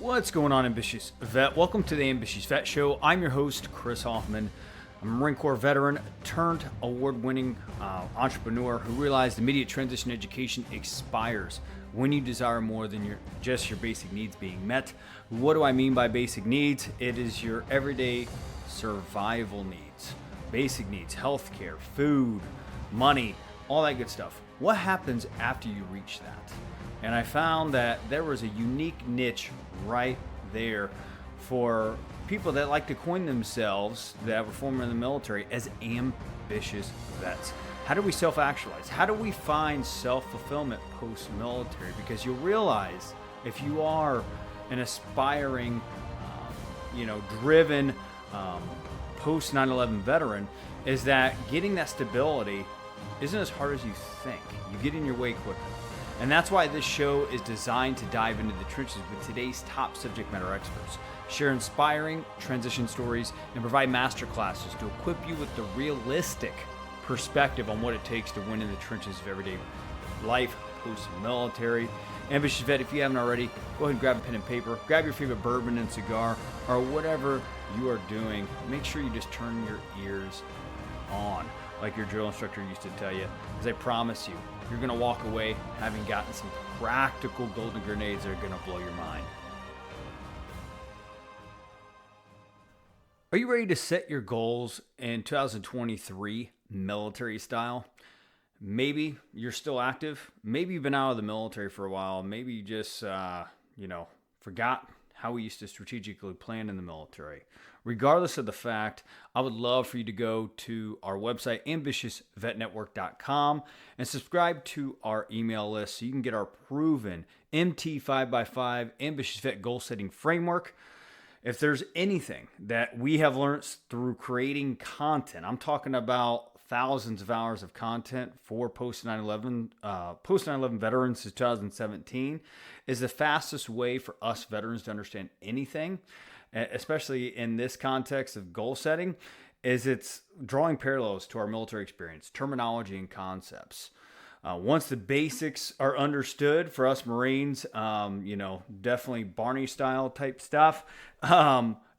What's going on, Ambitious Vet? Welcome to the Ambitious Vet Show. I'm your host, Chris Hoffman. I'm a Marine Corps veteran turned award-winning entrepreneur who realized immediate transition education expires when you desire more than just your basic needs being met. What do I mean by basic needs? It is your everyday survival needs. Basic needs, healthcare, food, money, all that good stuff. What happens after you reach that? And I found that there was a unique niche right there for people that like to coin themselves that were former in the military as ambitious vets. How do we self-actualize? How do we find self-fulfillment post-military? Because you'll realize if you are an aspiring, driven post 9/11 veteran, is that getting that stability isn't as hard as you think. You get in your way quicker. And that's why this show is designed to dive into the trenches with today's top subject matter experts, share inspiring transition stories, and provide masterclasses to equip you with the realistic perspective on what it takes to win in the trenches of everyday life post-military. Ambitious Vet, if you haven't already, go ahead and grab a pen and paper, grab your favorite bourbon and cigar, or whatever you are doing. Make sure you just turn your ears on, like your drill instructor used to tell you, because I promise you, you're going to walk away having gotten some practical golden grenades that are going to blow your mind. Are you ready to set your goals in 2023 military style? Maybe you're still active. Maybe you've been out of the military for a while. Maybe you just, forgot how we used to strategically plan in the military. Regardless of the fact, I would love for you to go to our website, ambitiousvetnetwork.com, and subscribe to our email list so you can get our proven MT5x5 Ambitious Vet Goal Setting Framework. If there's anything that we have learned through creating content, I'm talking about thousands of hours of content for post 9/11 veterans since 2017, is the fastest way for us veterans to understand anything, especially in this context of goal setting, is it's drawing parallels to our military experience, terminology and concepts. Once the basics are understood for us Marines, definitely Barney style type stuff,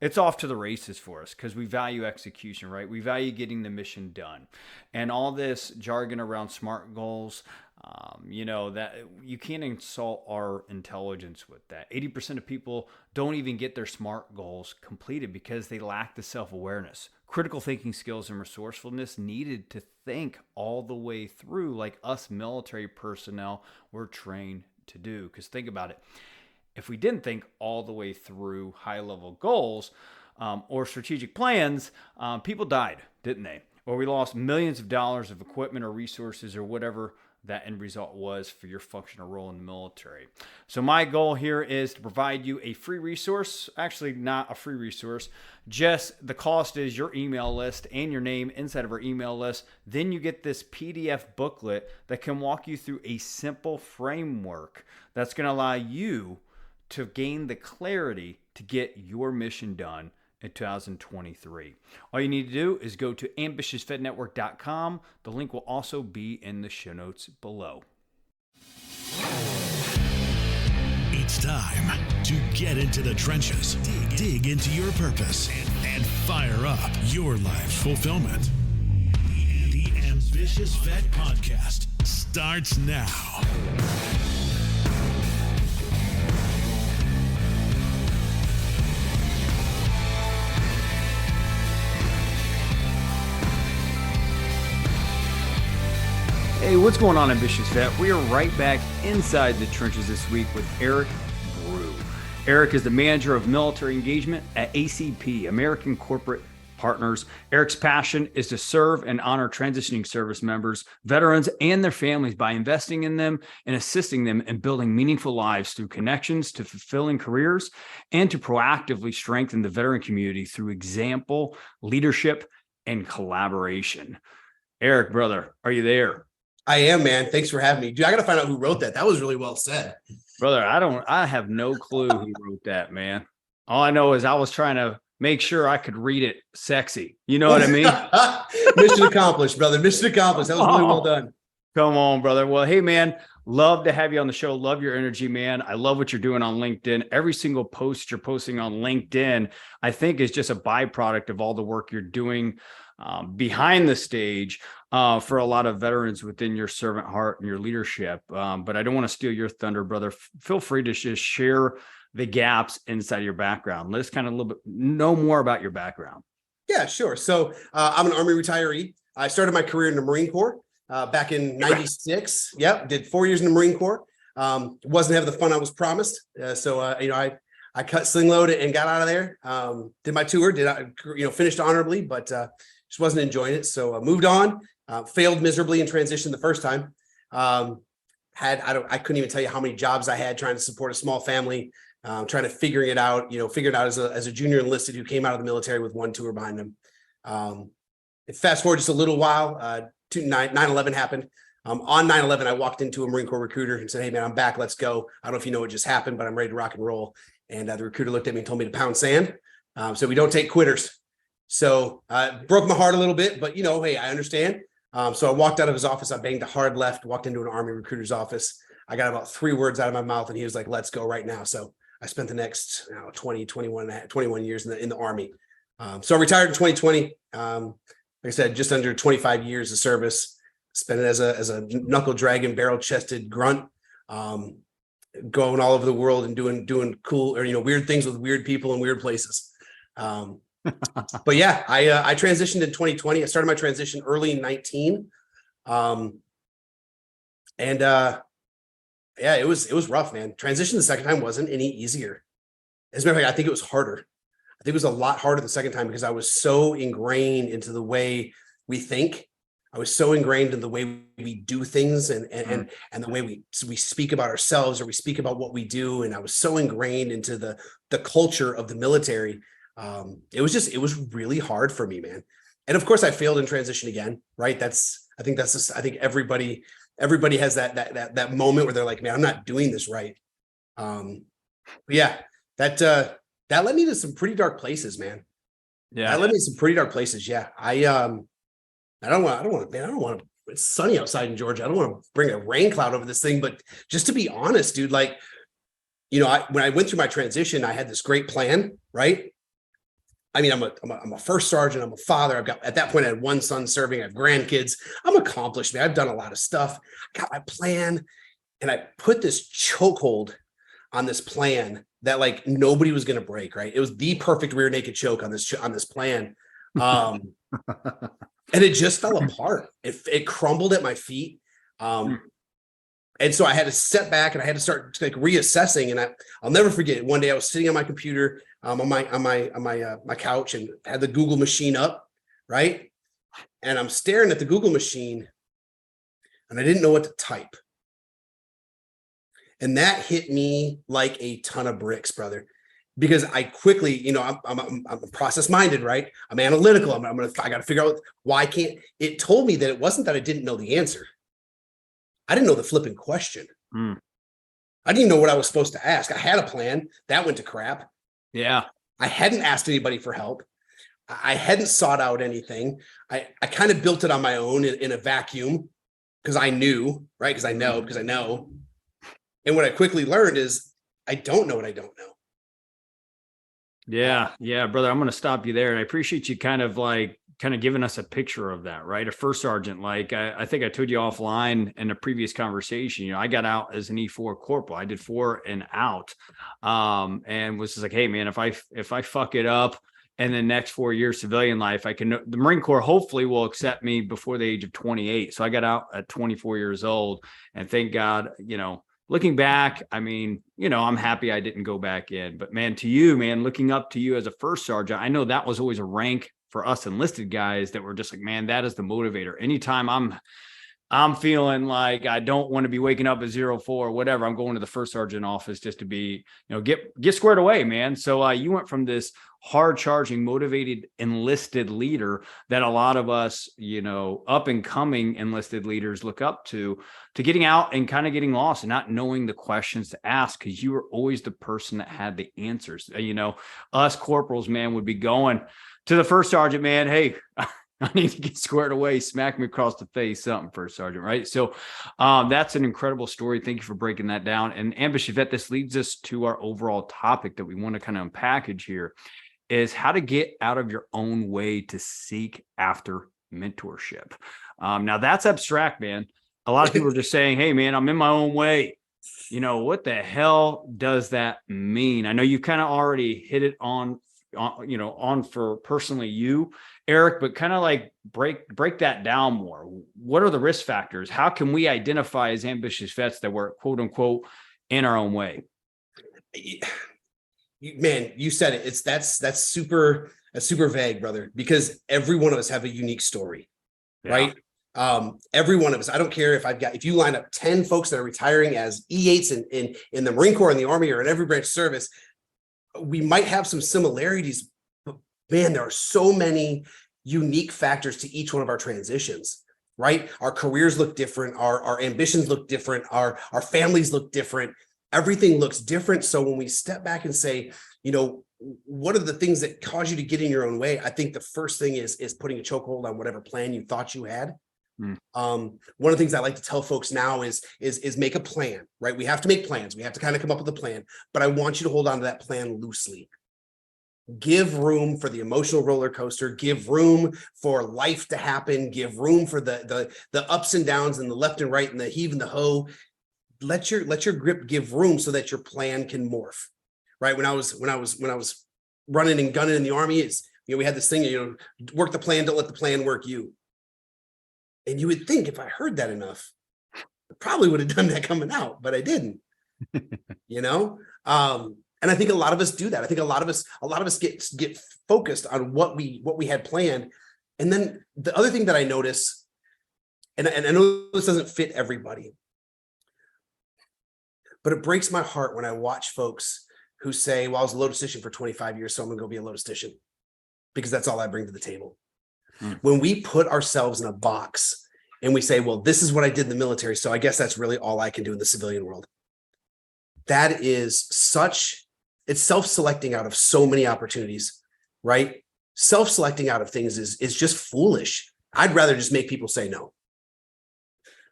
it's off to the races for us because we value execution, right? We value getting the mission done. And all this jargon around SMART goals, that you can't insult our intelligence with that. 80% of people don't even get their SMART goals completed because they lack the self-awareness, critical thinking skills, and resourcefulness needed to think all the way through like us military personnel were trained to do. Because think about it. If we didn't think all the way through high-level goals or strategic plans, people died, didn't they? Or we lost millions of dollars of equipment or resources or whatever that end result was for your functional role in the military. So my goal here is to provide you a free resource, actually not a free resource, just the cost is your email list and your name inside of our email list. Then you get this PDF booklet that can walk you through a simple framework that's going to allow you to gain the clarity to get your mission done in 2023. All you need to do is go to ambitiousvetnetwork.com. The link will also be in the show notes below. It's time to get into the trenches, dig into your purpose, and fire up your life's fulfillment. The Ambitious Vet Podcast starts now. Hey, what's going on, Ambitious Vet? We are right back inside the trenches this week with Eric Brew. Eric is the manager of military engagement at ACP, American Corporate Partners. Eric's passion is to serve and honor transitioning service members, veterans, and their families by investing in them and assisting them in building meaningful lives through connections to fulfilling careers and to proactively strengthen the veteran community through example, leadership, and collaboration. Eric, brother, are you there? I am, man. Thanks for having me. Dude, I got to find out who wrote that. That was really well said. Brother, I have no clue who wrote that, man. All I know is I was trying to make sure I could read it sexy. You know what I mean? Mission accomplished, brother. Mission accomplished. That was really well done. Come on, brother. Well, hey, man, Love to have you on the show. Love your energy, man. I love what you're doing on LinkedIn. Every single post you're posting on LinkedIn, I think, is just a byproduct of all the work you're doing behind the stage for a lot of veterans within your servant heart and your leadership. But I don't want to steal your thunder, brother. Feel free to just share the gaps inside of your background. Let us kind of a little bit know more about your background. Yeah, sure. So I'm an Army retiree. I started my career in the Marine Corps back in '96. Yep, did 4 years in the Marine Corps. Wasn't having the fun I was promised. I cut sling load and got out of there. Did my tour, finished honorably, but just wasn't enjoying it. So moved on. Failed miserably in transition the first time. I couldn't even tell you how many jobs I had trying to support a small family. Trying to figure it out as a junior enlisted who came out of the military with one tour behind him. Fast forward just a little while, 9/11 happened. On 9/11, I walked into a Marine Corps recruiter and said, "Hey man, I'm back. Let's go. I don't know if you know what just happened, but I'm ready to rock and roll." And the recruiter looked at me and told me to pound sand. So we don't take quitters. So broke my heart a little bit, but hey, I understand. So I walked out of his office. I banged a hard left, walked into an Army recruiter's office. I got about 3 words out of my mouth and he was like, "Let's go right now." So I spent the next 21 years in the Army. So I retired in 2020. Like I said, just under 25 years of service. Spent it as a knuckle dragging, barrel chested grunt, going all over the world and doing cool or weird things with weird people in weird places. But yeah, I transitioned in 2020. I started my transition early in 19. Yeah, it was rough, man. Transition the second time wasn't any easier. As a matter of fact, I think it was harder. I think it was a lot harder the second time because I was so ingrained into the way we think. I was so ingrained in the way we do things and the way we speak about ourselves or we speak about what we do. And I was so ingrained into the culture of the military. It was really hard for me, man. And of course I failed in transition again, right? I think everybody has that moment where they're like, "Man, I'm not doing this right." Yeah, that led me to some pretty dark places, man. Yeah, that led me to some pretty dark places. Yeah, I don't want, man. I don't want to. It's sunny outside in Georgia. I don't want to bring a rain cloud over this thing. But just to be honest, dude, like, when I went through my transition, I had this great plan, right? I mean, I'm a first sergeant. I'm a father. At that point, I had one son serving. I have grandkids. I'm accomplished, man. I've done a lot of stuff. I got my plan, and I put this chokehold on this plan that like nobody was going to break. Right? It was the perfect rear naked choke on this plan, and it just fell apart. It crumbled at my feet. And so I had to step back and I had to start like reassessing. And I'll never forget. One day I was sitting on my computer on my couch and had the Google machine up, right? And I'm staring at the Google machine, and I didn't know what to type. And that hit me like a ton of bricks, brother. Because I quickly, I'm process minded, right? I'm analytical. I got to figure out why can't. It told me that it wasn't that I didn't know the answer. I didn't know the flipping question. I didn't even know what I was supposed to ask. I had a plan that went to crap. Yeah. I hadn't asked anybody for help. I hadn't sought out anything. I kind of built it on my own in a vacuum because I knew, right? Because I know. And what I quickly learned is I don't know what I don't know. Yeah, brother. I'm going to stop you there. And I appreciate you kind of giving us a picture of that, right? A first sergeant, like I think I told you offline in a previous conversation, I got out as an E4 corporal. I did 4 and out, and was just like, "Hey man, if I fuck it up in the next 4 years civilian life, the Marine Corps hopefully will accept me before the age of 28. So I got out at 24 years old, and thank God, looking back, I mean, I'm happy I didn't go back in, but man, to you, man, looking up to you as a first sergeant, I know that was always a rank for us enlisted guys that were just like, man, that is the motivator. Anytime I'm feeling like I don't want to be waking up at 04 or whatever, I'm going to the first sergeant office just to be, get squared away, man. So you went from this hard charging, motivated enlisted leader that a lot of us, up and coming enlisted leaders look up to getting out and kind of getting lost and not knowing the questions to ask because you were always the person that had the answers. Us corporals, man, would be going to the first sergeant, man, "Hey, I need to get squared away, smack me across the face, something, First Sergeant, right? So that's an incredible story. Thank you for breaking that down. And Ambitious Vet, this leads us to our overall topic that we want to kind of unpackage here, is how to get out of your own way to seek after mentorship. Now that's abstract, man. A lot of people are just saying, hey, man, I'm in my own way. You know, what the hell does that mean? I know you kind of already hit it on for personally you, Eric, but kind of like break that down more. What are the risk factors? How can we identify as ambitious vets that we're quote unquote in our own way? Man, you said it. That's super vague, brother, because every one of us have a unique story, right? Every one of us. I don't care if you line up 10 folks that are retiring as E8s in the Marine Corps, in the Army, or in every branch of service, we might have some similarities, but man, there are so many unique factors to each one of our transitions, right? Our careers look different, our ambitions look different, our families look different, everything looks different. So when we step back and say, what are the things that cause you to get in your own way? I think the first thing is putting a chokehold on whatever plan you thought you had. One of the things I like to tell folks now is make a plan, right? We have to make plans. We have to kind of come up with a plan, but I want you to hold on to that plan loosely. Give room for the emotional roller coaster, give room for life to happen, give room for the ups and downs and the left and right and the heave and the hoe. Let your grip give room so that your plan can morph. Right? When I was running and gunning in the Army, we had this thing, work the plan, don't let the plan work you. And you would think if I heard that enough, I probably would have done that coming out, but I didn't. And I think a lot of us do that. I think a lot of us get focused on what we had planned. And then the other thing that I notice, and I know this doesn't fit everybody, but it breaks my heart when I watch folks who say, well, I was a logistician for 25 years, so I'm going to go be a logistician because that's all I bring to the table. When we put ourselves in a box and we say, well, this is what I did in the military, so I guess that's really all I can do in the civilian world. That is it's self-selecting out of so many opportunities, right? Self-selecting out of things is just foolish. I'd rather just make people say no,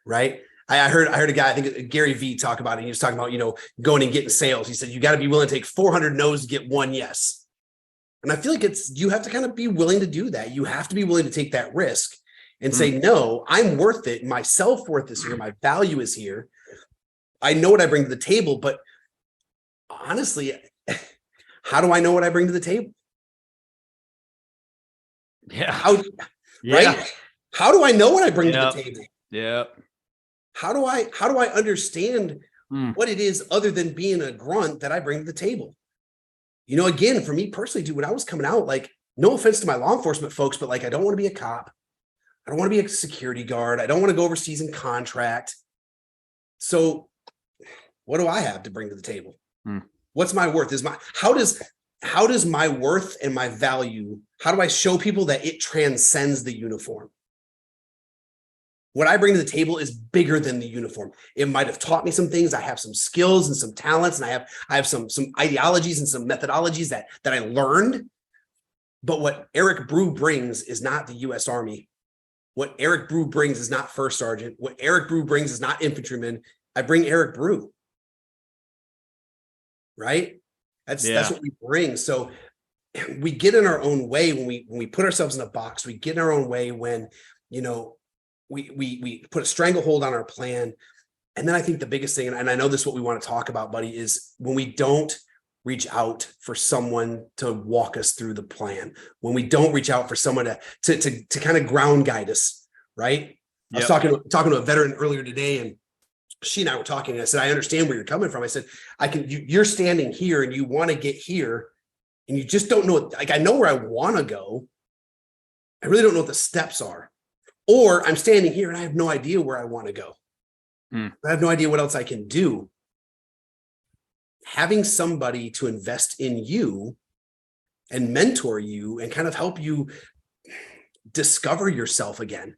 right? I heard a guy, I think Gary Vee, talk about it. He was talking about, going and getting sales. He said, you got to be willing to take 400 no's to get one yes. And I feel like you have to kind of be willing to do that. You have to be willing to take that risk and say, no, I'm worth it. My self-worth is here. My value is here. I know what I bring to the table, but honestly, how do I know what I bring to the table? Yeah. Right? How do I know what I bring to the table? Yeah. How do I understand what it is other than being a grunt that I bring to the table? Again, for me personally, dude, when I was coming out, like, no offense to my law enforcement folks, but like, I don't want to be a cop. I don't want to be a security guard. I don't want to go overseas and contract. So what do I have to bring to the table? What's my worth? How does my worth and my value, how do I show people that it transcends the uniform? What I bring to the table is bigger than the uniform. It might have taught me some things. I have some skills and some talents, and I have some ideologies and some methodologies that I learned. But what Eric Brew brings is not the U.S. Army. What Eric Brew brings is not First Sergeant. What Eric Brew brings is not infantryman. I bring Eric Brew. Right? That's what we bring. So we get in our own way when we put ourselves in a box. We get in our own way when, we put a stranglehold on our plan. And then I think the biggest thing, and I know this is what we want to talk about, buddy, is when we don't reach out for someone to walk us through the plan, when we don't reach out for someone to kind of ground guide us, right? I was talking to a veteran earlier today, and she and I were talking, and I said, I understand where you're coming from. I said, you're standing here and you want to get here and you just don't know, like, I know where I want to go. I really don't know what the steps are. Or I'm standing here and I have no idea where I want to go. I have no idea what else I can do. Having somebody to invest in you and mentor you and kind of help you discover yourself again,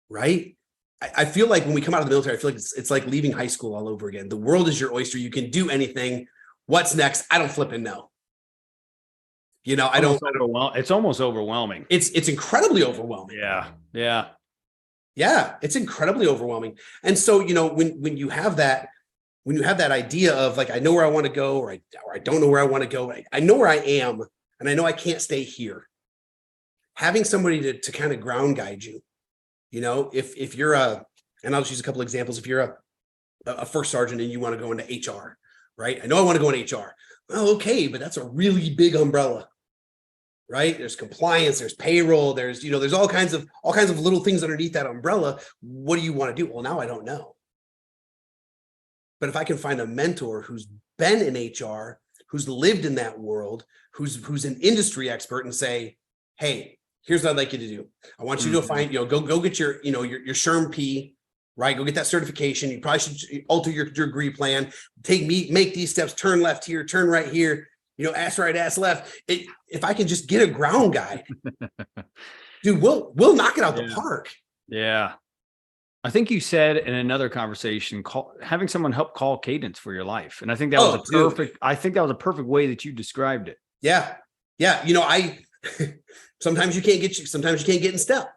right? I feel like when we come out of the military, I feel like it's like leaving high school all over again. The world is your oyster. You can do anything. What's next? I don't flip and know. I don't. It's almost overwhelming. It's incredibly overwhelming. Yeah. Yeah, it's incredibly overwhelming. And so, when you have that idea of like, I know where I want to go, or I don't know where I want to go. I know where I am, and I know I can't stay here. Having somebody to kind of ground guide you, if you're and I'll just use a couple examples. If you're a first sergeant and you want to go into HR, right? I know I want to go in HR. Well, okay, but that's a really big umbrella, right? There's compliance, there's payroll, there's all kinds of little things underneath that umbrella. What do you want to do? Well, now I don't know. But if I can find a mentor who's been in HR, who's lived in that world, who's an industry expert, and say, hey, here's what I'd like you to do. I want you to find, go get your SHRM P, right? Go get that certification. You probably should alter your degree plan. Make these steps, turn left here, turn right here, ass right, ass left. If I can just get a ground guy, dude, we'll knock it out the park. Yeah. I think you said in another conversation, having someone help call cadence for your life. And I think that was a perfect way that you described it. Yeah. Yeah. Sometimes you can't get in step.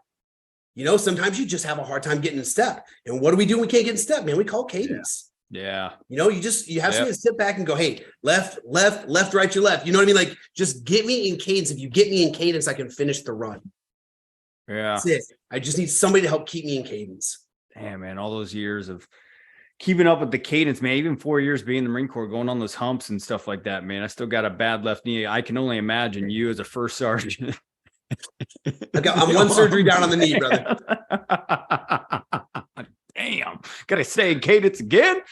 Sometimes you just have a hard time getting in step. And what do we do when we can't get in step, man? We call cadence. Yeah. You have somebody to sit back and go, hey, left, right, your left. You know what I mean? Like, just get me in cadence. If you get me in cadence, I can finish the run. Yeah. That's it. I just need somebody to help keep me in cadence. Damn, man, all those years of keeping up with the cadence, man, even 4 years being in the Marine Corps, going on those humps and stuff like that, man. I still got a bad left knee. I can only imagine you as a first sergeant. I'm one surgery down on the knee, brother. Damn, gotta stay in cadence again.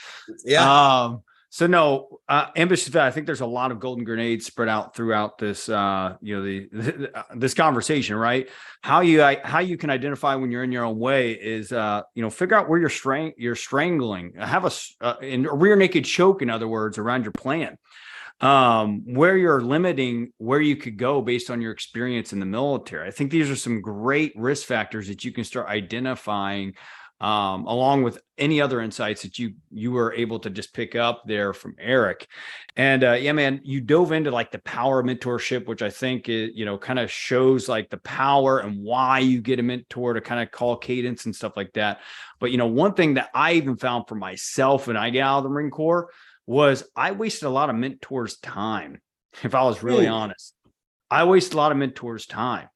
Yeah. So no, ambitious vet. I think there's a lot of golden grenades spread out throughout this, this conversation, right? How you can identify when you're in your own way is, figure out where you're strangling. Have a rear naked choke, in other words, around your plan. Where you're limiting where you could go based on your experience in the military. I think these are some great risk factors that you can start identifying, along with any other insights that you were able to just pick up there from Eric. And yeah, man, you dove into like the power of mentorship, which I think is, kind of shows like the power and why you get a mentor to kind of call cadence and stuff like that. But one thing that I even found for myself when I get out of the Marine Corps was I wasted a lot of mentors' time. If I was really honest, I wasted a lot of mentors' time.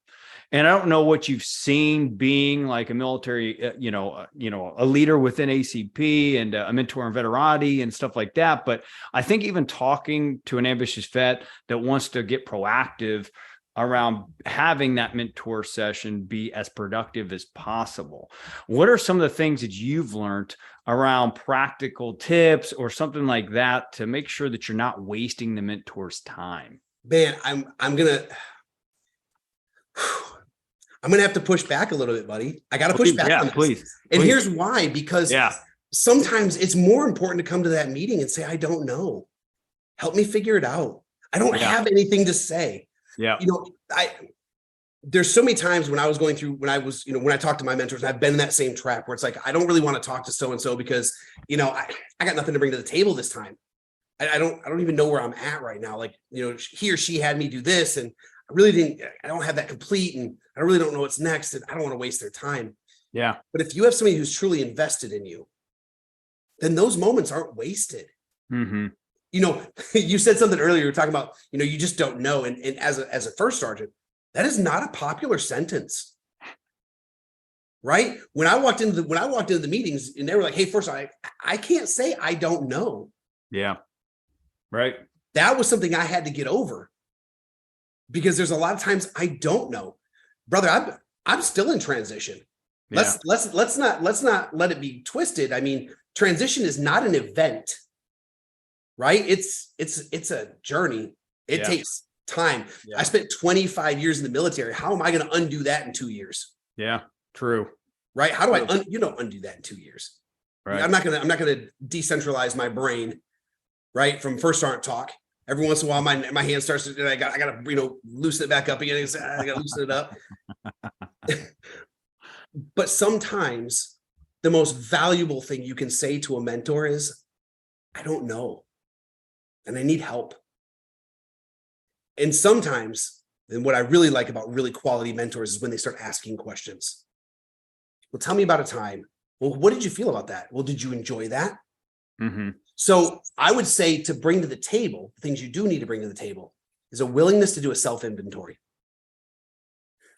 And I don't know what you've seen being like a military, a leader within ACP and a mentor in veteranity and stuff like that. But I think even talking to an ambitious vet that wants to get proactive around having that mentor session be as productive as possible. What are some of the things that you've learned around practical tips or something like that to make sure that you're not wasting the mentor's time? Man, I'm gonna have to push back a little bit, buddy. I got to push back on this. Please. And here's why, because sometimes it's more important to come to that meeting and say, I don't know. Help me figure it out. I don't have anything to say. Yeah. There's so many times when I was when I talked to my mentors, and I've been in that same trap where it's like, I don't really want to talk to so-and-so because, I got nothing to bring to the table this time. I don't even know where I'm at right now. Like, he or she had me do this and I don't have that complete, and I really don't know what's next, and I don't want to waste their time. Yeah. But if you have somebody who's truly invested in you, then those moments aren't wasted. Mm-hmm. You said something earlier, you were talking about, you just don't know. And as a first sergeant, that is not a popular sentence. Right? When I walked into the meetings and they were like, hey, first, I can't say I don't know. Yeah. Right. That was something I had to get over. Because there's a lot of times I don't know, brother. I'm still in transition. Yeah. Let's not let it be twisted. I mean, transition is not an event, right? It's a journey. It takes time. Yeah. I spent 25 years in the military. How am I going to undo that in 2 years? Yeah, true. Right? How do I undo that in 2 years? Right. I'm not gonna decentralize my brain, right, from first sergeant talk. Every once in a while, my hand starts to, I got to, loosen it back up again. I got to loosen it up. But sometimes the most valuable thing you can say to a mentor is, I don't know, and I need help. And sometimes, and what I really like about really quality mentors is when they start asking questions. Well, tell me about a time. Well, what did you feel about that? Well, did you enjoy that? Mm-hmm. So I would say to bring to the table, things you do need to bring to the table is a willingness to do a self-inventory,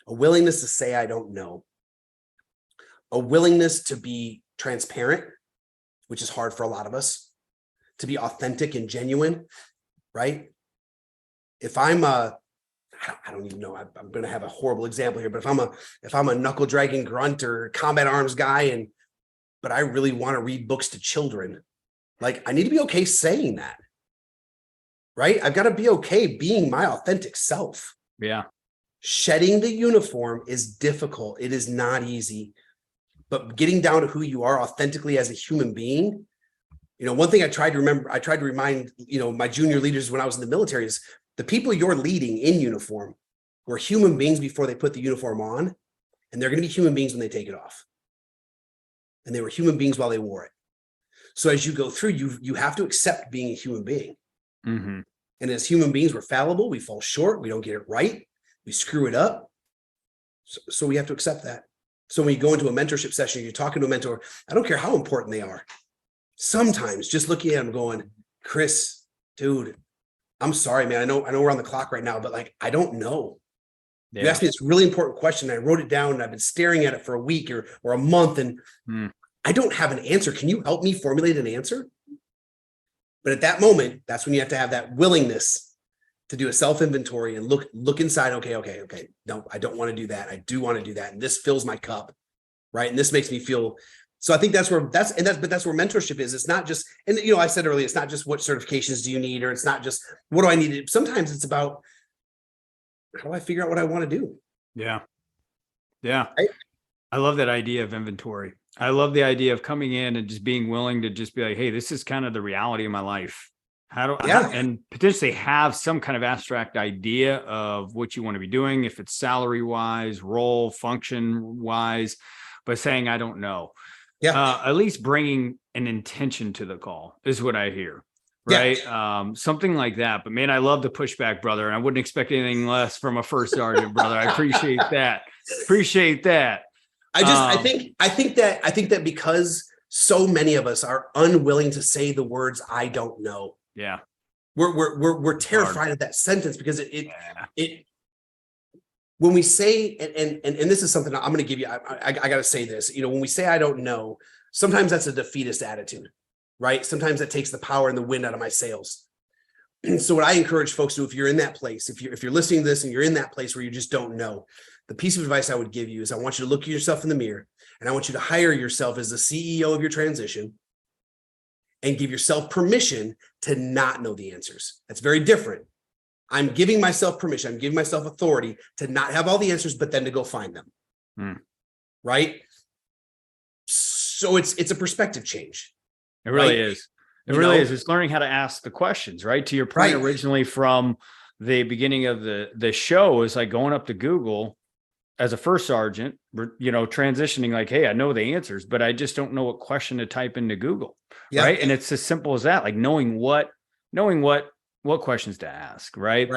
a willingness to say, I don't know, a willingness to be transparent, which is hard for a lot of us, to be authentic and genuine, right? If I'm I don't even know, I'm going to have a horrible example here, but if I'm a knuckle dragging grunt or combat arms guy, but I really want to read books to children, like I need to be okay saying that, right? I've got to be okay being my authentic self. Yeah. Shedding the uniform is difficult. It is not easy, but getting down to who you are authentically as a human being. One thing I tried to remind, my junior leaders when I was in the military is the people you're leading in uniform were human beings before they put the uniform on, and they're going to be human beings when they take it off. And they were human beings while they wore it. So as you go through, you have to accept being a human being. Mm-hmm. And as human beings, we're fallible. We fall short. We don't get it right. We screw it up. So we have to accept that. So when you go into a mentorship session, you're talking to a mentor, I don't care how important they are. Sometimes just looking at them going, Chris, dude, I'm sorry, man. I know we're on the clock right now, but like, I don't know. Yeah. You asked me this really important question. I wrote it down and I've been staring at it for a week or a month, and I don't have an answer. Can you help me formulate an answer? But at that moment, that's when you have to have that willingness to do a self-inventory and look inside. Okay. No, I don't want to do that. I do want to do that. And this fills my cup, right? And this makes me feel. So I think that's where mentorship is. It's not just, and I said earlier, it's not just what certifications do you need, or it's not just what do I need. Sometimes it's about how do I figure out what I want to do? Yeah. Yeah. Right? I love that idea of inventory. I love the idea of coming in and just being willing to just be like, hey, this is kind of the reality of my life. And potentially have some kind of abstract idea of what you want to be doing, if it's salary wise, role, function wise, but saying, I don't know. Yeah. At least bringing an intention to the call is what I hear. Right. Yeah. Something like that. But man, I love the pushback, brother. And I wouldn't expect anything less from a first sergeant, brother. I appreciate that. I think that because so many of us are unwilling to say the words, I don't know. Yeah. We're terrified of that sentence because it when we say, and this is something I'm going to give you, I got to say this, when we say, I don't know, sometimes that's a defeatist attitude, right? Sometimes that takes the power and the wind out of my sails. And so what I encourage folks to do, if you're in that place, if you're listening to this and you're in that place where you just don't know, the piece of advice I would give you is I want you to look at yourself in the mirror, and I want you to hire yourself as the CEO of your transition and give yourself permission to not know the answers. That's very different. I'm giving myself permission. I'm giving myself authority to not have all the answers, but then to go find them. Right? So it's a perspective change. It really is. It really is. It's learning how to ask the questions, right? To your point originally from the beginning of the show is like going up to Google as a first sergeant, transitioning like, hey, I know the answers, but I just don't know what question to type into Google. Yeah. Right. And it's as simple as that, like knowing what questions to ask. Right.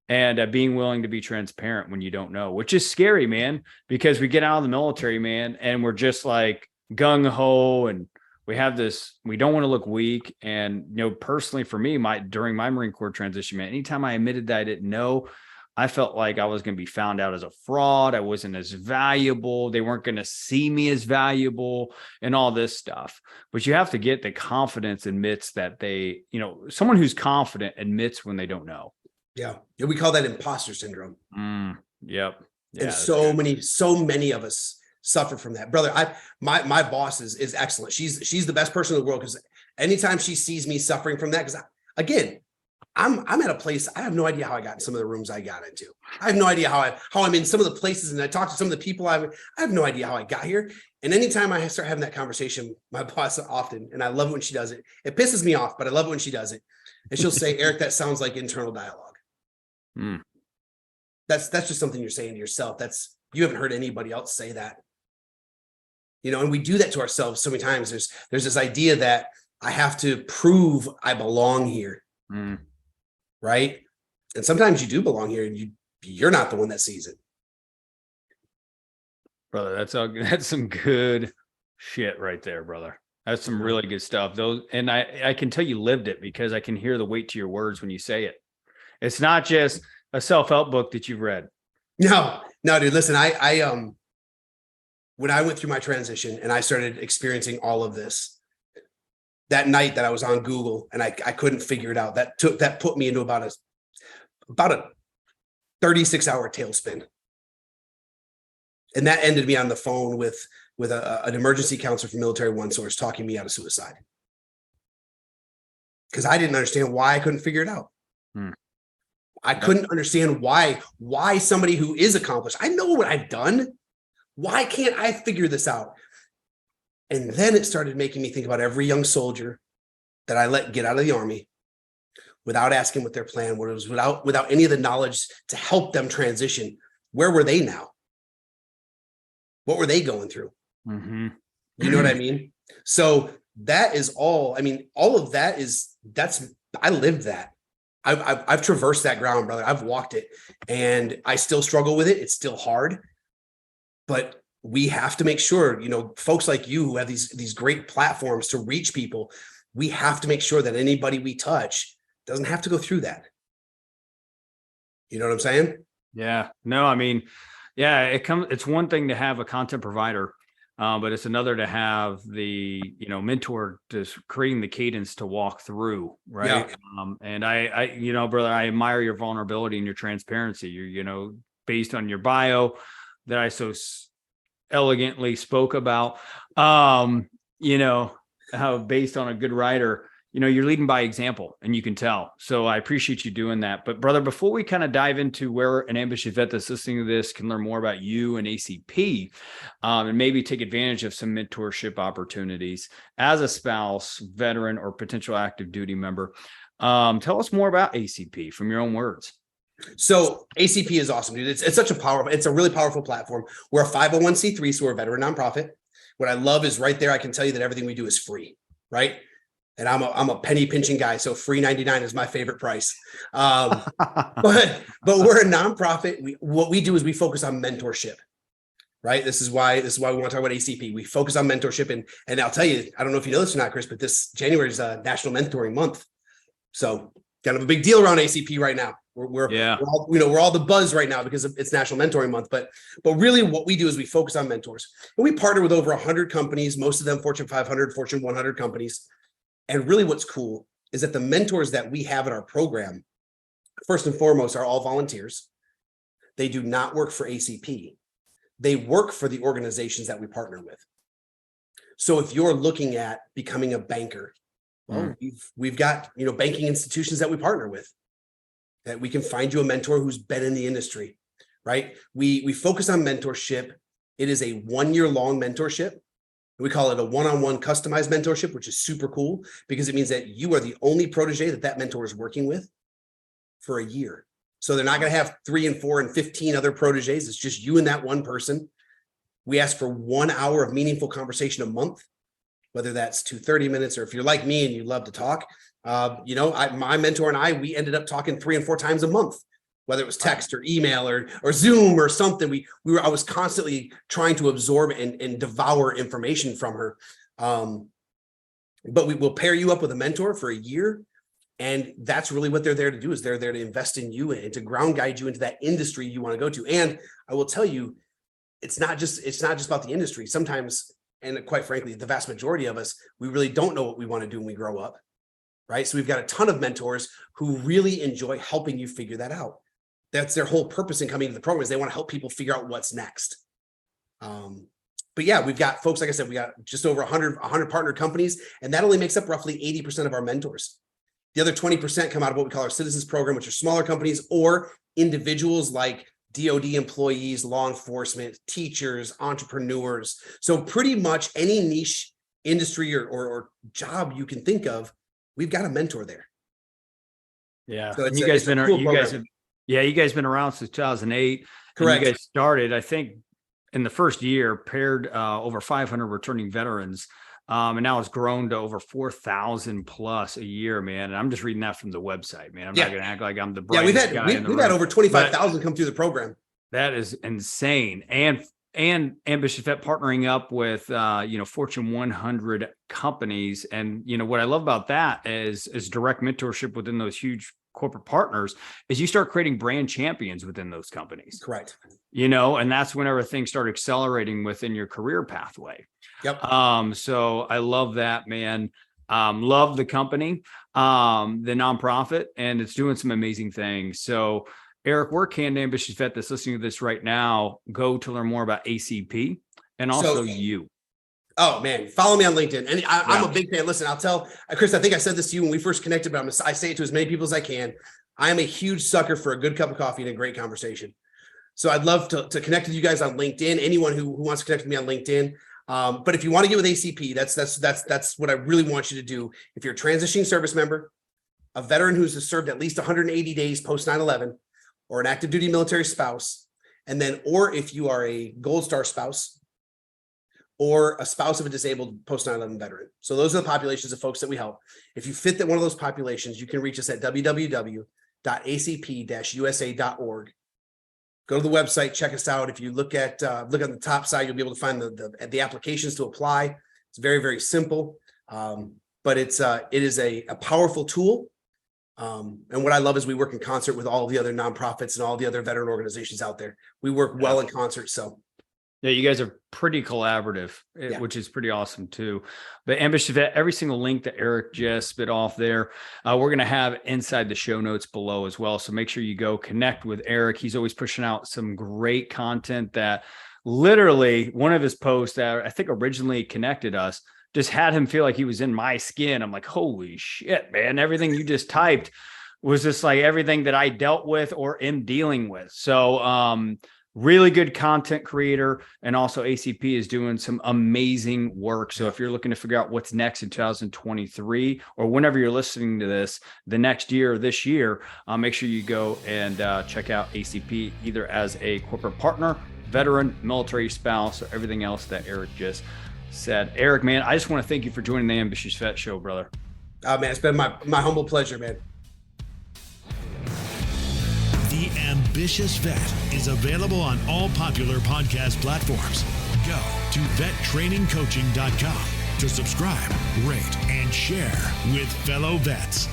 And being willing to be transparent when you don't know, which is scary, man, because we get out of the military, man, and we're just like gung ho, and we don't want to look weak. And, personally for me, during my Marine Corps transition, man, anytime I admitted that I didn't know, I felt like I was going to be found out as a fraud. I wasn't as valuable. They weren't going to see me as valuable and all this stuff. But you have to get the confidence admits that someone who's confident admits when they don't know. Yeah. We call that imposter syndrome. Yep. Yeah, and so many of us suffer from that. Brother, my boss is excellent. She's the best person in the world, because anytime she sees me suffering from that, because again, I'm at a place, I have no idea how I got in some of the rooms I got into. I have no idea how I'm in some of the places, and I talk to some of the people I have no idea how I got here. And anytime I start having that conversation, my boss often, and I love it when she does it. It pisses me off, but I love it when she does it. And she'll say, Eric, that sounds like internal dialogue. That's just something you're saying to yourself. You haven't heard anybody else say that. And we do that to ourselves so many times. There's this idea that I have to prove I belong here. Right. And sometimes you do belong here and you're not the one that sees it. Brother, that's some good shit right there, brother. That's some really good stuff. And I can tell you lived it, because I can hear the weight to your words when you say it. It's not just a self-help book that you've read. No, dude, listen, when I went through my transition and I started experiencing all of this, that night that I was on Google and I couldn't figure it out, that put me into about a 36-hour tailspin. And that ended me on the phone with an emergency counselor from Military One Source talking me out of suicide. Because I didn't understand why I couldn't figure it out. I couldn't understand why somebody who is accomplished, I know what I've done. Why can't I figure this out? And then it started making me think about every young soldier that I let get out of the Army without asking what their plan was, without any of the knowledge to help them transition. Where were they now? What were they going through? Mm-hmm. You know what I mean? So that is all. I mean, all of that I lived that. I've traversed that ground, brother. I've walked it, and I still struggle with it. It's still hard, but we have to make sure, folks like you who have these great platforms to reach people, we have to make sure that anybody we touch doesn't have to go through that. You know what I'm saying? Yeah. No, I mean, yeah, it's one thing to have a content provider, but it's another to have the, mentor just creating the cadence to walk through. Right. Yeah. And I, brother, I admire your vulnerability and your transparency. You're, based on your bio that I so elegantly spoke about, how based on a good writer, you're leading by example, and you can tell. So I appreciate you doing that. But brother, before we kind of dive into where an ambitious vet that's listening to this can learn more about you and ACP, and maybe take advantage of some mentorship opportunities as a spouse, veteran, or potential active duty member, tell us more about ACP from your own words. So ACP is awesome, dude. It's a really powerful platform. We're a 501c3, so we're a veteran nonprofit. What I love is right there, I can tell you that everything we do is free, right? And I'm a penny pinching guy, so free 99 is my favorite price. But we're a nonprofit. What we do is we focus on mentorship, right? This is why we want to talk about ACP. We focus on mentorship, and I'll tell you, I don't know if you know this or not, Chris, but this January is National Mentoring Month, so kind of a big deal around ACP right now. We're all the buzz right now because it's National Mentoring Month. But really, what we do is we focus on mentors, and we partner with over 100 companies, most of them Fortune 500, Fortune 100 companies. And really what's cool is that the mentors that we have in our program, first and foremost, are all volunteers. They do not work for ACP. They work for the organizations that we partner with. So if you're looking at becoming a banker, well, we've got, banking institutions that we partner with, that we can find you a mentor who's been in the industry, right? We focus on mentorship. It is a 1-year-long mentorship. We call it a one-on-one customized mentorship, which is super cool because it means that you are the only protege that mentor is working with for a year. So they're not going to have 3 and 4 and 15 other proteges. It's just you and that one person. We ask for 1 hour of meaningful conversation a month, whether that's 30 minutes, or if you're like me and you love to talk, my mentor and I, we ended up talking 3 and 4 times a month. Whether it was text or email or Zoom or something, I was constantly trying to absorb and devour information from her. But we will pair you up with a mentor for a year. And that's really what they're there to do, is they're there to invest in you and to ground guide you into that industry you want to go to. And I will tell you, it's not just about the industry. Sometimes, and quite frankly, the vast majority of us, we really don't know what we want to do when we grow up. Right. So we've got a ton of mentors who really enjoy helping you figure that out. That's their whole purpose in coming to the program, is they want to help people figure out what's next. But yeah, we've got folks, like I said, we got just over 100 partner companies, and that only makes up roughly 80% of our mentors. The other 20% come out of what we call our citizens program, which are smaller companies or individuals like DoD employees, law enforcement, teachers, entrepreneurs. So pretty much any niche industry or job you can think of, we've got a mentor there. Yeah. So you guys been around since 2008. Correct. And you guys started, I think, in the first year, paired over 500 returning veterans And now it's grown to over 4,000 plus a year, man. And I'm just reading that from the website, man. I'm Yeah. not going to act like I'm the Yeah, brightest guy in the we've room. had over 25,000 come through the program. That is insane. And Ambitious Vet partnering up with Fortune 100 companies. And what I love about that is direct mentorship within those huge corporate partners is you start creating brand champions within those companies. Correct. And that's whenever things start accelerating within your career pathway. Yep. So I love that, man. Love the company, the nonprofit, and it's doing some amazing things. So Eric, where can the Ambitious Vet that's listening to this right now go to learn more about ACP and also you? Oh man, follow me on LinkedIn. And I'm a big fan. Listen, I'll tell Chris, I think I said this to you when we first connected, but I say it to as many people as I can. I am a huge sucker for a good cup of coffee and a great conversation. So I'd love to connect with you guys on LinkedIn. Anyone who wants to connect with me on LinkedIn. But if you want to get with ACP, that's what I really want you to do. If you're a transitioning service member, a veteran who's served at least 180 days post 9/11, or an active duty military spouse, and then, or if you are a Gold Star spouse or a spouse of a disabled post 9/11 veteran. So those are the populations of folks that we help. If you fit that one of those populations, you can reach us at www.acp-usa.org. Go to the website, check us out. If you look on the top side, you'll be able to find the applications to apply. It's very, very simple, but it is a powerful tool. And what I love is we work in concert with all the other nonprofits and all the other veteran organizations out there. We work well in concert. So yeah, you guys are pretty collaborative, which is pretty awesome too. But Ambitious Vet, every single link that Eric just spit off there, we're going to have inside the show notes below as well. So make sure you go connect with Eric. He's always pushing out some great content that literally one of his posts that I think originally connected us just had him feel like he was in my skin. I'm like, holy shit, man. Everything you just typed was just like everything that I dealt with or am dealing with. So really good content creator. And also ACP is doing some amazing work. So if you're looking to figure out what's next in 2023, or whenever you're listening to this, the next year or this year, make sure you go and check out ACP either as a corporate partner, veteran, military spouse, or everything else that Eric just said. Eric, man, I just want to thank you for joining the Ambitious Vet Show, brother. Oh man, it's been my humble pleasure, man. The Ambitious Vet is available on all popular podcast platforms. Go to vettrainingcoaching.com to subscribe, rate, and share with fellow vets.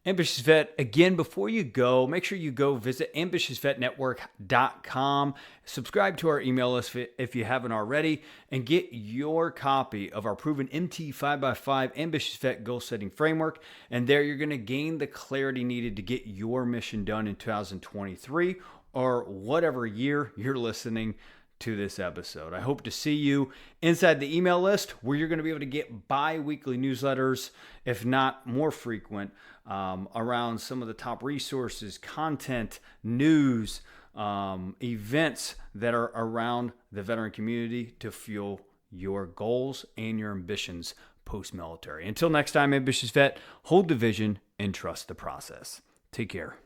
Ambitious Vet, again, before you go, make sure you go visit ambitiousvetnetwork.com, subscribe to our email list if you haven't already, and get your copy of our proven MT 5x5 Ambitious Vet Goal Setting Framework. And there you're going to gain the clarity needed to get your mission done in 2023 or whatever year you're listening to this episode. I hope to see you inside the email list where you're going to be able to get bi-weekly newsletters, if not more frequent, around some of the top resources, content, news, events that are around the veteran community to fuel your goals and your ambitions post-military. Until next time, Ambitious Vet, hold the vision and trust the process. Take care.